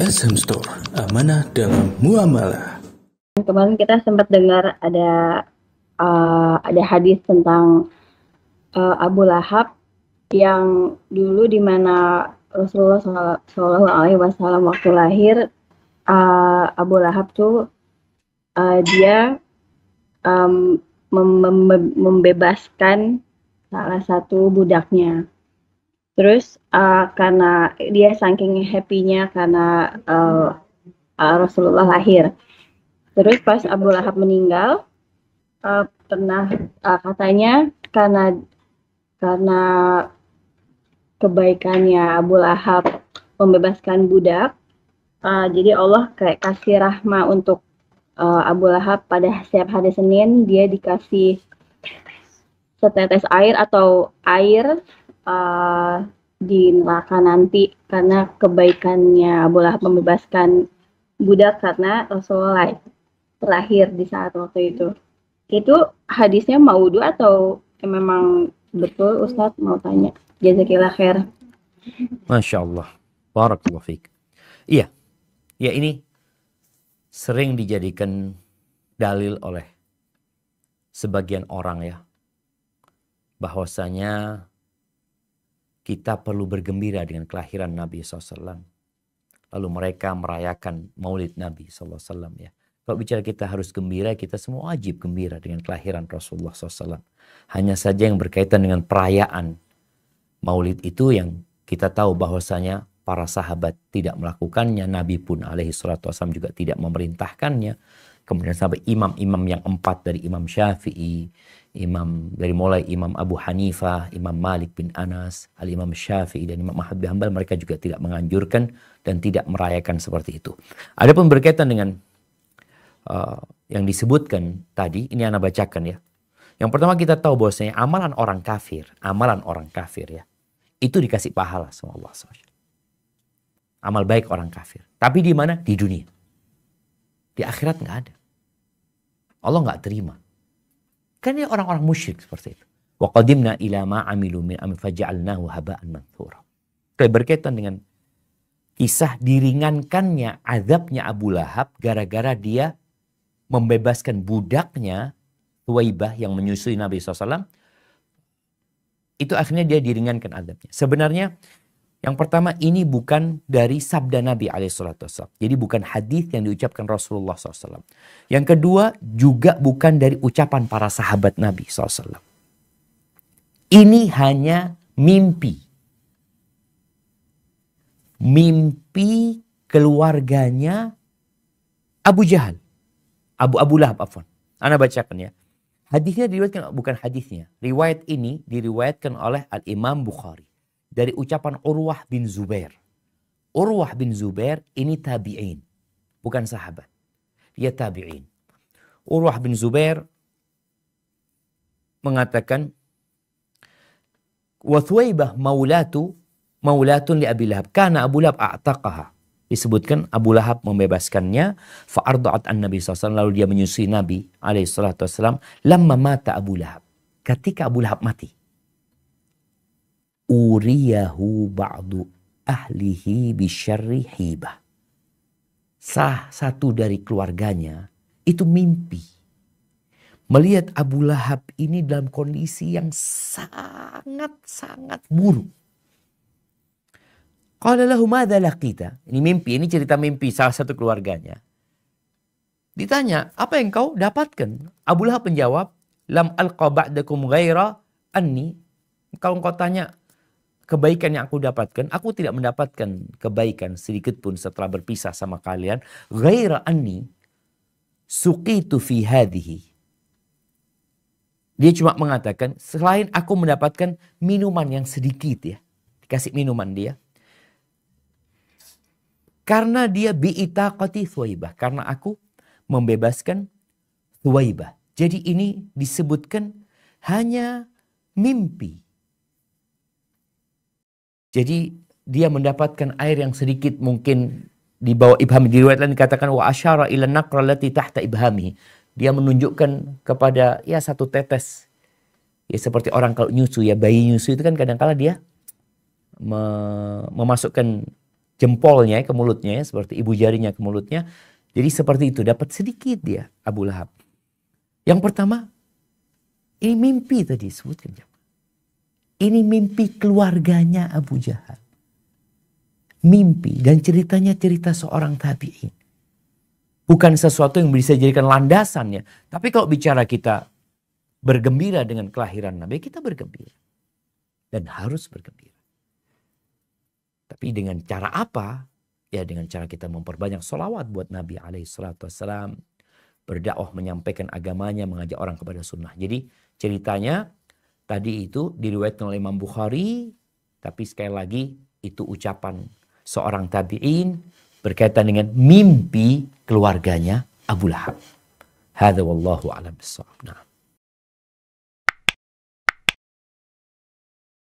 SM Store, amanah dalam muamalah. Kemarin kita sempat dengar ada hadis tentang Abu Lahab yang dulu di mana Rasulullah Shallallahu Alaihi Wasallam waktu lahir, Abu Lahab tuh dia membebaskan salah satu budaknya. Terus karena dia saking happy-nya karena Rasulullah lahir. Terus pas Abu Lahab meninggal, katanya karena kebaikannya Abu Lahab membebaskan budak, jadi Allah kayak kasih rahmah untuk Abu Lahab. Pada setiap hari Senin dia dikasih setetes air atau air di neraka nanti karena kebaikannya Abu Lahab membebaskan budak karena Rasulullah lahir di saat waktu itu. Itu hadisnya maudhu atau memang betul? Ustadz mau tanya. Jazakillah khair. Masya Allah. Barakallahu fiik. Iya. Ya, ini sering dijadikan dalil oleh sebagian orang ya. Bahwasanya kita perlu bergembira dengan kelahiran Nabi SAW. Lalu mereka merayakan maulid Nabi SAW ya. Kalau bicara kita harus gembira, kita semua wajib gembira dengan kelahiran Rasulullah SAW. Hanya saja yang berkaitan dengan perayaan maulid itu yang kita tahu bahwasanya para sahabat tidak melakukannya. Nabi pun alaihi salatu wassalam juga tidak memerintahkannya. Kemudian sampai imam-imam yang 4 dari Imam Syafi'i, dari mulai Imam Abu Hanifah, Imam Malik bin Anas, Al-Imam Syafi'i dan Imam Ahmad bin Hanbal, mereka juga tidak menganjurkan dan tidak merayakan seperti itu. Adapun berkaitan dengan yang disebutkan tadi, ini Anda bacakan ya. Yang pertama kita tahu bahwasanya amalan orang kafir ya, itu dikasih pahala sama Allah SWT. Amal baik orang kafir. Tapi di mana? Di dunia. Di akhirat nggak ada. Allah nggak terima. Kan ini orang-orang musyrik seperti itu. Wa qadimna ila ma amilu min amal faja'alnahu haba'an manthura. Berkaitan dengan kisah diringankannya azabnya Abu Lahab gara-gara dia membebaskan budaknya Thuwaibah yang menyusui Nabi SAW. Itu akhirnya dia diringankan azabnya. Sebenarnya yang pertama ini bukan dari sabda Nabi SAW. Jadi bukan hadis yang diucapkan Rasulullah SAW. Yang kedua juga bukan dari ucapan para sahabat Nabi SAW. Ini hanya mimpi. Mimpi keluarganya Abu Jahal. Abu Lahab, afwan. Anda bacakan ya. Hadisnya diriwayatkan, bukan hadisnya. Riwayat ini diriwayatkan oleh Al-Imam Bukhari. Dari ucapan Urwah bin Zubair. Urwah bin Zubair ini tabi'in. Bukan sahabat. Dia tabi'in. Urwah bin Zubair mengatakan, wa Thuwaibah maulatun li Abi Lahab. Karena Abu Lahab a'taqaha. Disebutkan Abu Lahab membebaskannya. Fa'arda'at an-Nabi SAW. Lalu dia menyusui Nabi SAW. Lamma mata Abu Lahab. Ketika Abu Lahab mati. Uriyahu ba'du ahlihi bisyarri hibah. Satu dari keluarganya itu mimpi. Melihat Abu Lahab ini dalam kondisi yang sangat-sangat buruk. Qala lahu madza laqita. Ini mimpi, ini cerita mimpi salah satu keluarganya. Ditanya, apa yang kau dapatkan? Abu Lahab menjawab, lam alqa ba'dakum ghaira anni. Kalau engkau tanya kebaikan yang aku dapatkan, aku tidak mendapatkan kebaikan sedikit pun setelah berpisah sama kalian. Ghaira anni suqitu fi hadhihi. Dia cuma mengatakan, selain aku mendapatkan minuman yang sedikit ya. Dikasih minuman dia. Karena dia bi'itaqati Thuwaibah. Karena aku membebaskan Thuwaibah. Jadi ini disebutkan hanya mimpi. Jadi dia mendapatkan air yang sedikit mungkin di bawah ibham. Di riwayat lain dikatakan wa asyara ila naqra allati tahta ibhami. Dia menunjukkan kepada ya satu tetes. Ya seperti orang kalau nyusu ya, bayi nyusu itu kan kadang-kala dia memasukkan jempolnya ke mulutnya, seperti ibu jarinya ke mulutnya. Jadi seperti itu, dapat sedikit dia Abu Lahab. Yang pertama, ini mimpi tadi sebutkan. Ini mimpi keluarganya Abu Jahal. Mimpi dan ceritanya cerita seorang tabi'in. Bukan sesuatu yang bisa dijadikan landasannya. Tapi kalau bicara kita bergembira dengan kelahiran Nabi, kita bergembira. Dan harus bergembira. Tapi dengan cara apa? Ya dengan cara kita memperbanyak sholawat buat Nabi SAW. Berdakwah, menyampaikan agamanya, mengajak orang kepada sunnah. Jadi ceritanya tadi itu diriwayatkan oleh Imam Bukhari. Tapi sekali lagi itu ucapan seorang tabi'in berkaitan dengan mimpi keluarganya Abu Lahab. Hadza wallahu a'lam bissawab. Nah.